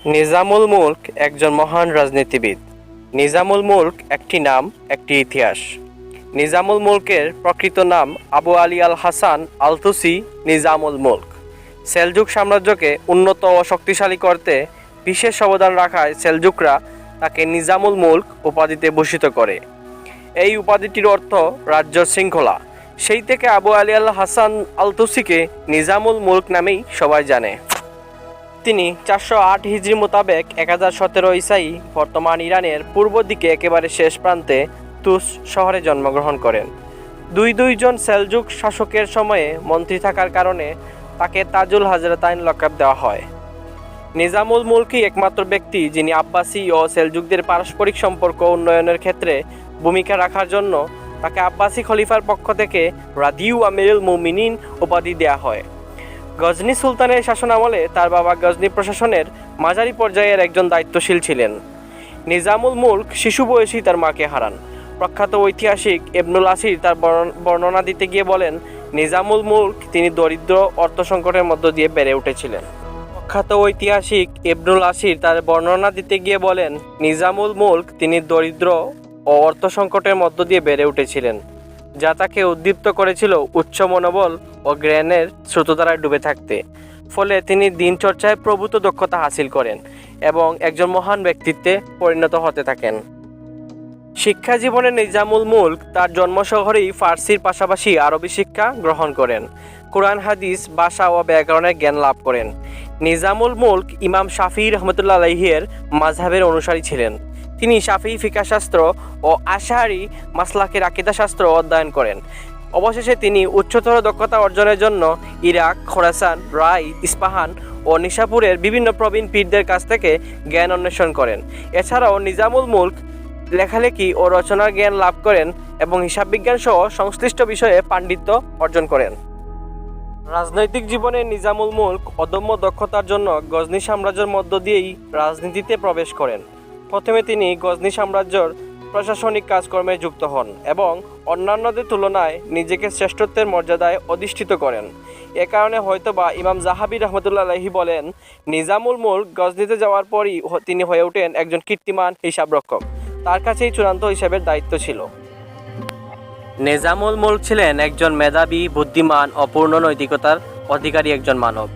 নিজামুল মুলক একজন মহান রাজনীতিবিদ। নিজামুল মুলক একটি নাম, একটি ইতিহাস। নিজামুল মুলকের প্রকৃত নাম আবু আলী আল হাসান আল তুসি নিজামুল মুলক। সেলজুক সাম্রাজ্যকে উন্নত ও শক্তিশালী করতে বিশেষ অবদান রাখায় সেলজুকরা তাকে নিজামুল মুলক উপাধিতে ভূষিত করে। এই উপাধিটির অর্থ রাজ্য শৃঙ্খলা। সেই থেকে আবু আলী আল হাসান আল তুসিকে নিজামুল মুলক নামেই সবাই জানে। তিনি 408 হিজরি মোতাবেক 1017 ঈসাই বর্তমান ইরানের পূর্ব দিকে একেবারে শেষ প্রান্তে তুস শহরে জন্মগ্রহণ করেন। দুইজন সেলজুক শাসকের সময়ে মন্ত্রী থাকার কারণে তাকে তাজুল হাজরাতাইন লকাব দেওয়া হয়। নিজামুল মুলকই একমাত্র ব্যক্তি যিনি আব্বাসি ও সেলজুকদের পারস্পরিক সম্পর্ক উন্নয়নের ক্ষেত্রে ভূমিকা রাখার জন্য তাকে আব্বাসি খলিফার পক্ষ থেকে রাদিউ আমিরুল মুমিনিন উপাধি দেওয়া হয়। গজনি সুলতানের শাসনামলে তার বাবা গজনি প্রশাসনের মাঝারি পর্যায়ের একজন দায়িত্বশীল ছিলেন। নিজামুল মুলক শিশু বয়সেই তার মাকে হারান। প্রখ্যাত ঐতিহাসিক ইবনুল আসির তার বর্ণনা দিতে গিয়ে বলেন, নিজামুল মুলক তিনি দরিদ্র অর্থ সংকটের মধ্য দিয়ে বেড়ে উঠেছিলেন। প্রখ্যাত ঐতিহাসিক ইবনুল আসির তার বর্ণনা দিতে গিয়ে বলেন, নিজামুল মুলক তিনি দরিদ্র ও অর্থ সংকটের মধ্য দিয়ে বেড়ে উঠেছিলেন, যা তাকে উদ্দীপ্ত করেছিল উচ্চ মনোবল ও জ্ঞানের স্রোতধারায় ডুবে থাকতে। ফলে তিনি দিনচর্চায় প্রভূত দক্ষতা হাসিল করেন এবং একজন মহান ব্যক্তিত্বে পরিণত হতে থাকেন। শিক্ষা জীবনে নিজামুল মুলক তার জন্ম শহরেই ফার্সির পাশাপাশি আরবি শিক্ষা গ্রহণ করেন। কোরআন হাদিস, ভাষা ও ব্যাকরণের জ্ঞান লাভ করেন। নিজামুল মুলক ইমাম শাফিঈ রহমতুল্লাহ আলাইহির মাযহাবের অনুসারী ছিলেন। তিনি শাফিঈ ফিকহশাস্ত্র ও আশআরি মাসলাকের আকীদাশাস্ত্র অধ্যয়ন করেন। অবশেষে তিনি উচ্চতর দক্ষতা অর্জনের জন্য ইরাক, খোরাসান, রাই, ইস্পাহান ও নিশাপুরের বিভিন্ন প্রবীণ পীরদের কাছ থেকে জ্ঞান অন্বেষণ করেন। এছাড়াও নিজামুল মুলক লেখালেখি ও রচনার জ্ঞান লাভ করেন এবং হিসাব বিজ্ঞান সহ সংশ্লিষ্ট বিষয়ে পাণ্ডিত্য অর্জন করেন। রাজনৈতিক জীবনে নিজামুল মুলক অদম্য দক্ষতার জন্য গজনি সাম্রাজ্যের মধ্য দিয়েই রাজনীতিতে প্রবেশ করেন। প্রথমে তিনি গজনি সাম্রাজ্যের প্রশাসনিক কাজকর্মে যুক্ত হন এবং অন্যান্যদের তুলনায় নিজেকে শ্রেষ্ঠত্বের মর্যাদায় অধিষ্ঠিত করেন। এ কারণে হয়তোবা ইমাম জাহাবি রহমতুল্লাহ আলাইহি বলেন, নিজামুল মুলক গজনিতে যাওয়ার পরই তিনি হয়ে ওঠেন একজন কীর্তিমান হিসাবরক্ষক। তার কাছেই চূড়ান্ত হিসাবের দায়িত্ব ছিল। নিজামুল মুলক ছিলেন একজন মেধাবী, বুদ্ধিমান ও পূর্ণ নৈতিকতার অধিকারী একজন মানব।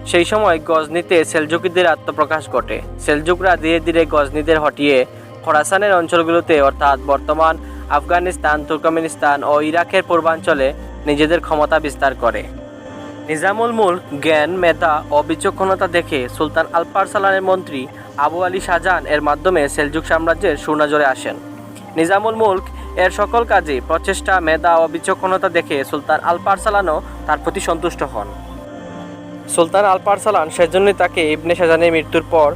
সেই সময় গজনিতে সেলজুকিদের আত্মপ্রকাশ ঘটে। সেলজুকরা ধীরে ধীরে গজনিদের হটিয়ে খোরাসানের অঞ্চলগুলোতে অর্থাৎ বর্তমান আফগানিস্তান, তুর্কমেনিস্তান ও ইরাকের পূর্বাঞ্চলে নিজেদের ক্ষমতা বিস্তার করে। নিজামুল মুলক জ্ঞান, মেধা ও বিচক্ষণতা দেখে সুলতান আলপারসালানের মন্ত্রী আবু আলী শাহজাহান এর মাধ্যমে সেলজুক সাম্রাজ্যের সুনজরে আসেন। নিজামুল মুলক এর সকল কাজে প্রচেষ্টা, মেধা ও বিচক্ষণতা দেখে সুলতান আলপারসালানও তার প্রতি সন্তুষ্ট হন। সুলতান আলপারসালান সেজন্যই তাকে ইবনে শাহজাহানের মৃত্যুর পর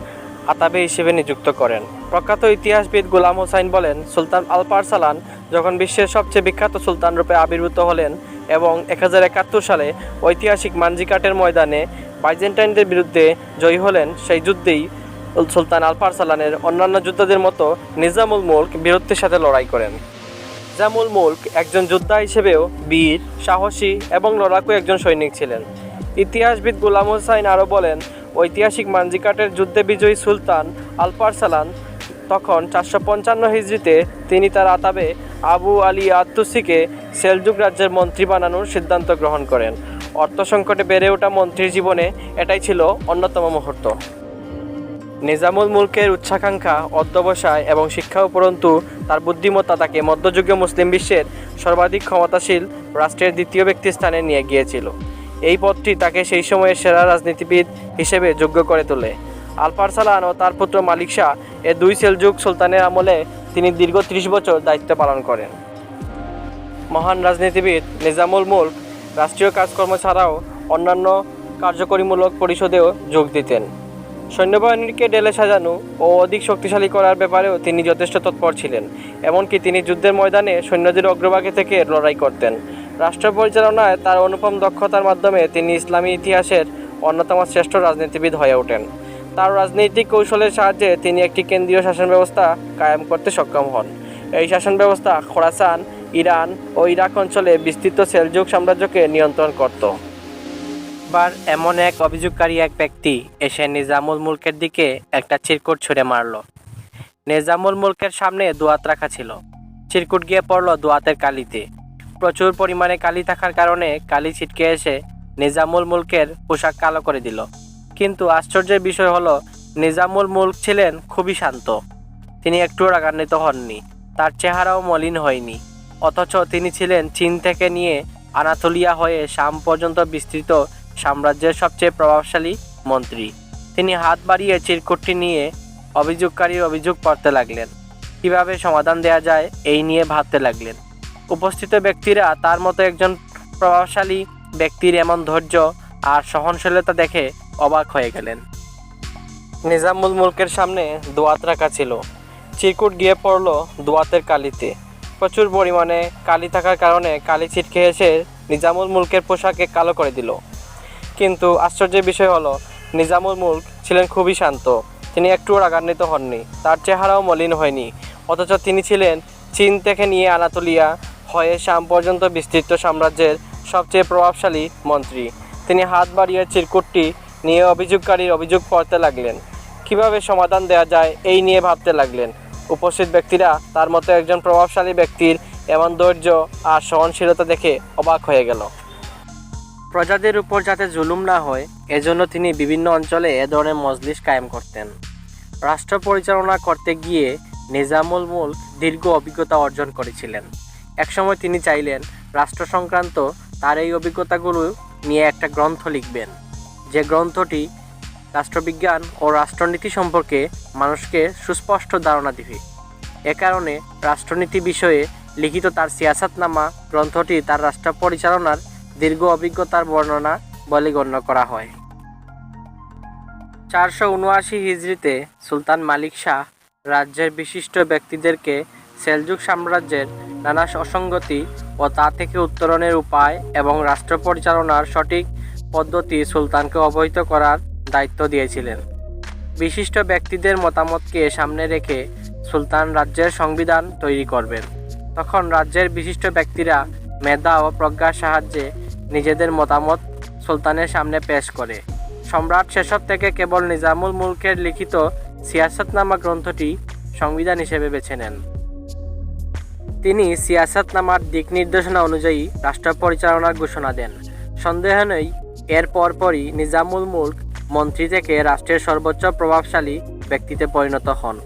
আতাবে হিসেবে নিযুক্ত করেন। প্রখ্যাত ইতিহাসবিদ গোলাম হোসাইন বলেন, সুলতান আলপারসালান যখন বিশ্বের সবচেয়ে বিখ্যাত সুলতান রূপে আবির্ভূত হলেন এবং 1071 সালে ঐতিহাসিক মানজিকাটের ময়দানে বাইজেন্টাইনদের বিরুদ্ধে জয়ী হলেন, সেই যুদ্ধেই সুলতান আলপারসালানের অন্যান্য যোদ্ধাদের মতো নিজামুল মুলক বীরত্বের সাথে লড়াই করেন। নিজামুল মুলক একজন যোদ্ধা হিসেবেও বীর, সাহসী এবং লড়াকু একজন সৈনিক ছিলেন। ইতিহাসবিদ গোলাম হোসাইন আরও বলেন, ঐতিহাসিক মানজিকাটের যুদ্ধে বিজয়ী সুলতান আলপারসালান তখন 455 হিজরিতে তিনি তার আতাবে আবু আলী আত-তুসিকে সেলজুক রাজ্যের মন্ত্রী বানানোর সিদ্ধান্ত গ্রহণ করেন। অর্থ সংকটে বেড়ে ওঠা মন্ত্রীর জীবনে এটাই ছিল অন্যতম মুহূর্ত। নিজামুল মুলকের উচ্চাকাঙ্ক্ষা, অধ্যবসায় এবং শিক্ষা উপরন্তু তার বুদ্ধিমত্তা তাকে মধ্যযুগীয় মুসলিম বিশ্বের সর্বাধিক ক্ষমতাশীল রাষ্ট্রের দ্বিতীয় ব্যক্তির স্থানে নিয়ে গিয়েছিল। এই পদটি তাকে সেই সময়ের সেরা রাজনীতিবিদ হিসেবে যোগ্য করে তোলে। আলপারসালান ও তার পুত্র মালিক শাহ এ দুই সেলজুক সুলতানের আমলে তিনি দীর্ঘ 30 বছর দায়িত্ব পালন করেন। মহান রাজনীতিবিদ নিজামুল মুলক রাষ্ট্রীয় কাজকর্ম ছাড়াও অন্যান্য কার্যকরীমূলক পরিষদেও যোগ দিতেন। সৈন্যবাহিনীকে ঢেলে সাজানো ও অধিক শক্তিশালী করার ব্যাপারেও তিনি যথেষ্ট তৎপর ছিলেন। এমনকি তিনি যুদ্ধের ময়দানে সৈন্যদের অগ্রভাগে থেকে লড়াই করতেন। রাষ্ট্র পরিচালনায় তার অনুপম দক্ষতার মাধ্যমে তিনি ইসলামী ইতিহাসের অন্যতম শ্রেষ্ঠ রাজনীতিবিদ হয়ে ওঠেন। তার রাজনৈতিক কৌশলের সাহায্যে তিনি একটি কেন্দ্রীয় শাসন ব্যবস্থা কায়েম করতে সক্ষম হন। এই শাসন ব্যবস্থা খোরাসান, ইরান ও ইরাক অঞ্চলে বিস্তৃত সেলজুক সাম্রাজ্যকে নিয়ন্ত্রণ করত। একবার এমন এক অভিযোগকারী এক ব্যক্তি এসে নিজামুল মুলকের দিকে একটা চিরকুট ছুঁড়ে মারল। নিজামুল মুলকের সামনে দোয়াত রাখা ছিল। চিরকুট গিয়ে পড়ল দোয়াতের কালিতে। প্রচুর পরিমাণে কালি থাকার কারণে কালি ছিটকে এসে নিজামুল মুলকের পোশাক কালো করে দিল। কিন্তু আশ্চর্যের বিষয় হলো, নিজামুল মুলক ছিলেন খুবই শান্ত। তিনি একটুও রাগান্বিত হননি, তার চেহারাও মলিন হয়নি। অথচ তিনি ছিলেন চীন থেকে নিয়ে আনাতোলিয়া হয়ে শাম পর্যন্ত বিস্তৃত সাম্রাজ্যের সবচেয়ে প্রভাবশালী মন্ত্রী। তিনি হাত বাড়িয়ে চিরকুটটি নিয়ে অভিযোগকারীর অভিযোগ পড়তে লাগলেন। কিভাবে সমাধান দেয়া যায় এই নিয়ে ভাবতে লাগলেন। উপস্থিত ব্যক্তিরা তার মতো একজন প্রভাবশালী ব্যক্তির এমন ধৈর্য আর সহনশীলতা দেখে অবাক হয়ে গেলেন। নিজামুল মুলকের সামনে দোয়াত রাখা ছিল। চিরকুট গিয়ে পড়ল দোয়াতের কালিতে। প্রচুর পরিমাণে কালি থাকার কারণে কালি ছিটকে এসে নিজামুল মুলকের পোশাকে কালো করে দিল। কিন্তু আশ্চর্যের বিষয় হলো, নিজামুল মুলক ছিলেন খুবই শান্ত। তিনি একটুও রাগান্বিত হননি, তার চেহারাও মলিন হয়নি। অথচ তিনি ছিলেন চীন থেকে নিয়ে আনাতোলিয়া হয়ে শাম পর্যন্ত বিস্তৃত সাম্রাজ্যের সবচেয়ে প্রভাবশালী মন্ত্রী। তিনি হাত বাড়িয়ে চিরকুটটি নিয়ে অভিযোগকারীর অভিযোগ পড়তে লাগলেন। কিভাবে সমাধান দেওয়া যায় এই নিয়ে ভাবতে লাগলেন। উপস্থিত ব্যক্তিরা তার মতো একজন প্রভাবশালী ব্যক্তির এমন ধৈর্য আর সহনশীলতা দেখে অবাক হয়ে গেল। প্রজাদের উপর যাতে জুলুম না হয় এজন্য তিনি বিভিন্ন অঞ্চলে এ ধরনের মজলিস কায়েম করতেন। রাষ্ট্র পরিচালনা করতে গিয়ে নিজামুল মুলক দীর্ঘ অভিজ্ঞতা অর্জন করেছিলেন। একসময় তিনি চাইলেন রাষ্ট্র সংক্রান্ত তার এই অভিজ্ঞতাগুলো নিয়ে একটা গ্রন্থ লিখবেন, যে গ্রন্থটি রাষ্ট্রবিজ্ঞান ও রাষ্ট্রনীতি সম্পর্কে মানুষকে সুস্পষ্ট ধারণা দিবে। এ কারণে রাষ্ট্রনীতি বিষয়ে লিখিত তার সিয়াসাতনামা গ্রন্থটি তার রাষ্ট্র পরিচালনার দীর্ঘ অভিজ্ঞতার বর্ণনা বলে গণ্য করা হয়। 479 হিজরিতে সুলতান মালিক শাহ রাজ্যের বিশিষ্ট ব্যক্তিদেরকে সেলজুক সাম্রাজ্যের নানা অসঙ্গতি ও তা থেকে উত্তরণের উপায় এবং রাষ্ট্র পরিচালনার সঠিক পদ্ধতি সুলতানকে অবহিত করার দায়িত্ব দিয়েছিলেন। বিশিষ্ট ব্যক্তিদের মতামতকে সামনে রেখে সুলতান রাজ্যের সংবিধান তৈরি করবেন। তখন রাজ্যের বিশিষ্ট ব্যক্তিরা মেধা ও প্রজ্ঞার সাহায্যে নিজেদের মতামত সুলতানের সামনে পেশ করে। সম্রাট সেসব থেকে কেবল নিজামুল মুলকের লিখিত সিয়াসতনামা গ্রন্থটি সংবিধান হিসেবে বেছে নেন। তিনি সিয়াসতনামার দিক নির্দেশনা অনুযায়ী রাষ্ট্র পরিচালনার ঘোষণা দেন। সন্দেহ নেই, এর পরপরই নিজামুল মুলক মন্ত্রী থেকে রাষ্ট্রের সর্বোচ্চ প্রভাবশালী ব্যক্তিতে পরিণত হন।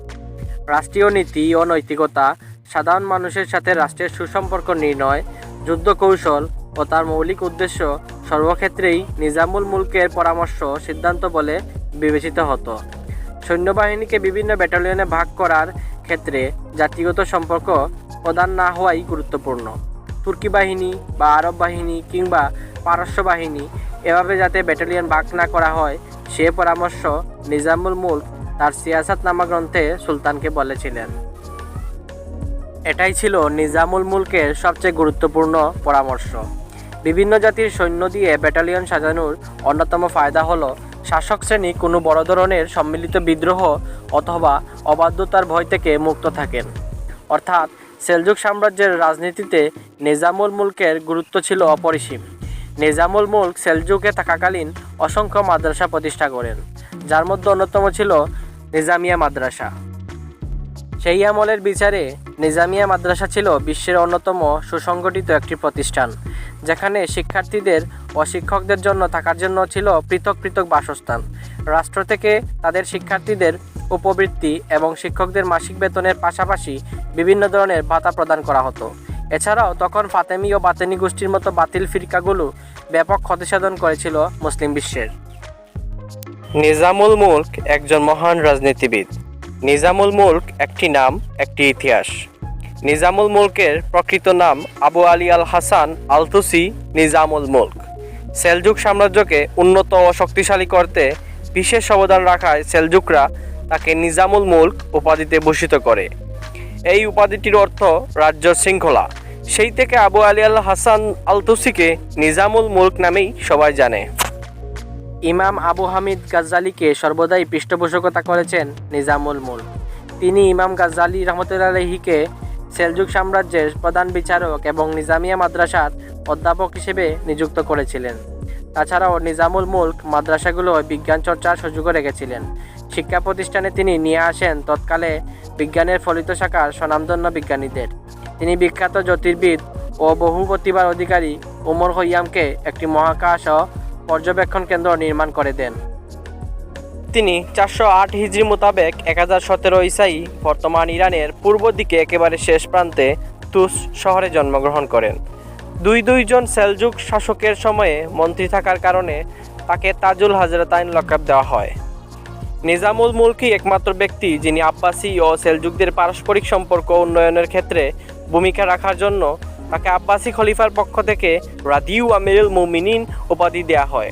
রাষ্ট্রীয় নীতি ও নৈতিকতা, সাধারণ মানুষের সাথে রাষ্ট্রের সুসম্পর্ক নির্ণয়, যুদ্ধ কৌশল ও তার মৌলিক উদ্দেশ্য সর্বক্ষেত্রেই নিজামুল মুলকের পরামর্শ সিদ্ধান্ত বলে বিবেচিত হতো। সৈন্যবাহিনীকে বিভিন্ন ব্যাটালিয়নে ভাগ করার ক্ষেত্রে জাতিগত সম্পর্ক প্রধান না হওয়াই গুরুত্বপূর্ণ। তুর্কি বাহিনী বা আরব বাহিনী কিংবা পারস্য বাহিনী এভাবে যাতে ব্যাটালিয়ন ভাগ না করা হয় সে পরামর্শ নিজামুল মুলক তার সিয়াসাতনামা গ্রন্থে সুলতানকে বলেছিলেন। এটাই ছিল নিজামুল মুলকের সবচেয়ে গুরুত্বপূর্ণ পরামর্শ। বিভিন্ন জাতির সৈন্য দিয়ে ব্যাটালিয়ন সাজানোর অন্যতম ফায়দা হলো শাসক শ্রেণী কোনো বড় ধরনের সম্মিলিত বিদ্রোহ অথবা অবাধ্যতার ভয় থেকে মুক্ত থাকেন। অর্থাৎ সেলজুক সাম্রাজ্যের রাজনীতিতে নিজামুল মুলকের গুরুত্ব ছিল অপরিসীম। নিজামুল মুলক সেলজুকে থাকাকালীন অসংখ্য মাদ্রাসা প্রতিষ্ঠা করেন, যার মধ্যে অন্যতম ছিল নিজামিয়া মাদ্রাসা। সেই আমলের বিচারে নিজামিয়া মাদ্রাসা ছিল বিশ্বের অন্যতম সুসংগঠিত একটি প্রতিষ্ঠান, যেখানে শিক্ষার্থীদের ও শিক্ষকদের জন্য থাকার জন্য ছিল পৃথক পৃথক বাসস্থান। রাষ্ট্র থেকে তাদের শিক্ষার্থীদের উপবৃত্তি এবং শিক্ষকদের মাসিক বেতনের পাশাপাশি বিভিন্ন ধরনের ভাতা প্রদান করা হতো। এছাড়াও তখন ফাতেমি ও বাতেনি গোষ্ঠীর মতো বাতিল ফিরকাগুলো ব্যাপক ক্ষতিসাধন করেছিল মুসলিম বিশ্বের। নিজামুল মুলক একজন মহান রাজনীতিবিদ। নিজামুল মুলক একটি নাম, একটি ইতিহাস। নিজামুল মুলকের প্রকৃত নাম আবু আলী আল হাসান আল তুসি নিজামুল মুলক। সেলজুক সাম্রাজ্যকে উন্নত ও শক্তিশালী করতে বিশেষ অবদান রাখায় সেলজুকরা তাকে নিজামুল মুলক উপাধিতে ভূষিত করে। এই উপাধিটির অর্থ রাজ্য শৃঙ্খলা। সেই থেকে আবু আলী আল হাসান আল তুসিকে নিজামুল মুলক নামেই সবাই জানে। ইমাম আবু হামিদ গাজ্জালিকে সর্বদাই পৃষ্ঠপোষকতা করেছেন নিজামুল মুলক। তিনি ইমাম গাজ্জালি রহমতুল্লাহ আলাইহিকে সেলজুক সাম্রাজ্যের প্রধান বিচারক এবং নিজামিয়া মাদ্রাসার অধ্যাপক হিসেবে নিযুক্ত করেছিলেন। তাছাড়াও নিজামুল মুলক মাদ্রাসাগুলোয় বিজ্ঞান চর্চার সুযোগও রেখেছিলেন। শিক্ষা প্রতিষ্ঠানে তিনি নিয়ে আসেন তৎকালে বিজ্ঞানের ফলিত শাখার স্বনামধন্য বিজ্ঞানীদের। তিনি বিখ্যাত জ্যোতির্বিদ ও বহু প্রতিভার অধিকারী উমর খৈয়ামকে একটি মহাকাশ ও পর্যবেক্ষণ কেন্দ্র নির্মাণ করে দেন। তিনি 408 হিজরি মোতাবেক 1017 ঈসাই বর্তমান ইরানের পূর্ব দিকে একেবারে শেষ প্রান্তে তুস শহরে জন্মগ্রহণ করেন। দুইজন সেলজুক শাসকের সময়ে মন্ত্রী থাকার কারণে তাকে তাজুল হাজরাতাইন লকাব দেওয়া হয়। নিজামুল মুলকই একমাত্র ব্যক্তি যিনি আব্বাসি ও সেলজুকদের পারস্পরিক সম্পর্ক উন্নয়নের ক্ষেত্রে ভূমিকা রাখার জন্য তাকে আব্বাসি খলিফার পক্ষ থেকে রাদিউ আমিরুল মুমিনিন উপাধি দেওয়া হয়।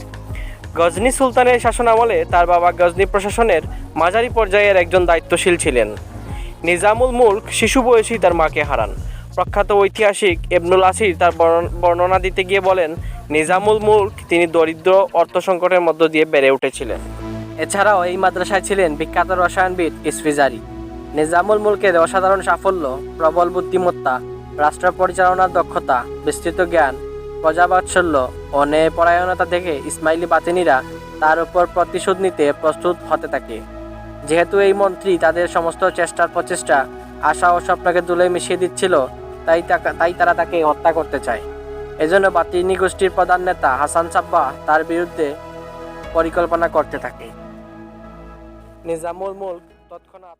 গজনি সুলতানের শাসনামলে তার বাবা গজনি প্রশাসনের মাঝারি পর্যায়ের একজন দায়িত্বশীল ছিলেন। নিজামুল মুলক শিশু বয়সেই তার মাকে হারান। প্রখ্যাত ঐতিহাসিক ইবনুল আসির তার বর্ণনা দিতে গিয়ে বলেন, নিজামুল মুলক তিনি দরিদ্র অর্থ সংকটের মধ্য দিয়ে বেড়ে উঠেছিলেন। এছাড়াও এই মাদ্রাসায় ছিলেন বিখ্যাত রসায়নবিদ ইসফিজারি। নিজামুল মুলকের অসাধারণ সাফল্য, প্রবল বুদ্ধিমত্তা, রাষ্ট্র পরিচালনার দক্ষতা, বিস্তৃত জ্ঞান, প্রজাবাৎসল্য ও ন্যায়পরায়ণতা দেখে ইসমাইলি বাতিনিরা তার উপর প্রতিশোধ নিতে প্রস্তুত হতে থাকে। যেহেতু এই মন্ত্রী তাদের সমস্ত প্রচেষ্টা, আশা ও স্বপ্নকে ধুলোয় মিশিয়ে দিচ্ছিল, তাই তারা তাকে হত্যা করতে চায়। এজন্য বাতিনি গোষ্ঠীর প্রধান নেতা হাসান সাব্বাহ তার বিরুদ্ধে পরিকল্পনা করতে থাকে। নিজামুল মুলক তৎক্ষণাৎ